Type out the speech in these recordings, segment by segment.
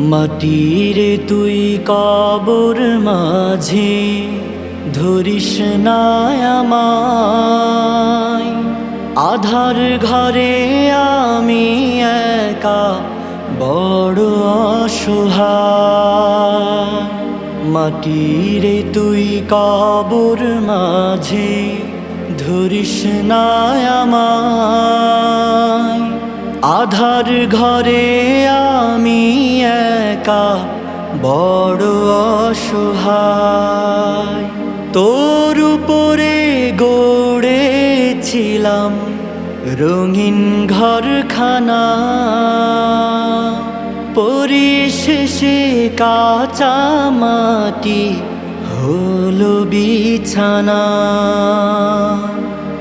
মাটিরে তুই কবর মাঝে ধরিস না আমায়, আধার ঘরে আমি একা বড় অসহায়। মাটিরে তুই কবর মাঝে ধরিস না আমায়, আধার ঘরে আমি একা বড় অসহায়। তোর উপরে গড়েছিলাম রঙিন ঘরখানা, পরিশেষে কাঁচা মাটি হলো বিছানা।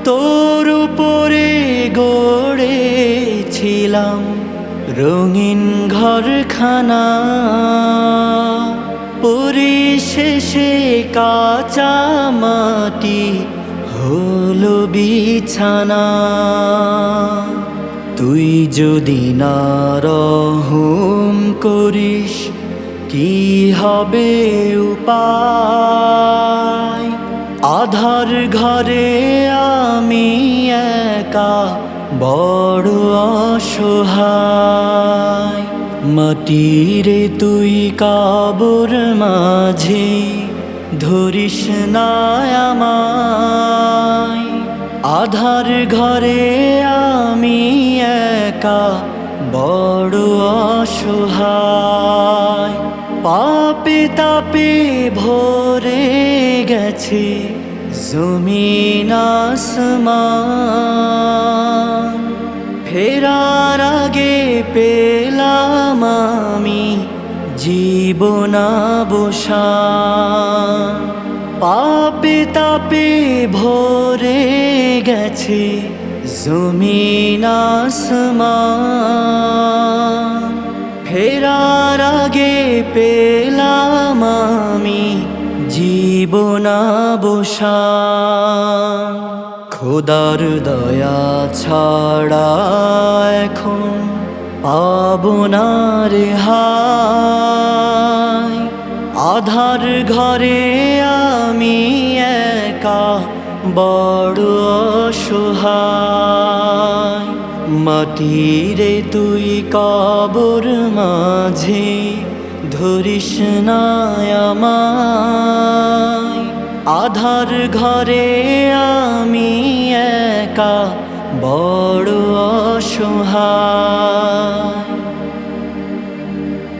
তোর উপরে গড়েছিলাম রঙিন ঘরখানা, পরিশেষে কাঁচা মাটি হলো বিছানা। তুই যদি না রহম করিস কি হবে উপায়, আধার ঘরে আমি একা বড় অসহায়। মাটিরে তুই কবর মাঝে ধরিস না আমায়, আধার ঘরে আমি একা বড় অসহায়। পাপে তাপে ভরে গেছে জমিন আসমান, ফেরার আগে পেলাম আমি জীবন অবসান। পাপে তাপে ভরে গেছে জমিন আসমান, ফেরার আগে পেলাম আমি জীবন অবসান। খোদার দয়া ছাড়া এখন পাবো না রেহাই, আধার ঘরে আমি একা বড় অসহায়। মাটিরে তুই কবর মাঝে ধরিস না আমায়, আধার ঘরে আমি একা বড় অসহায়।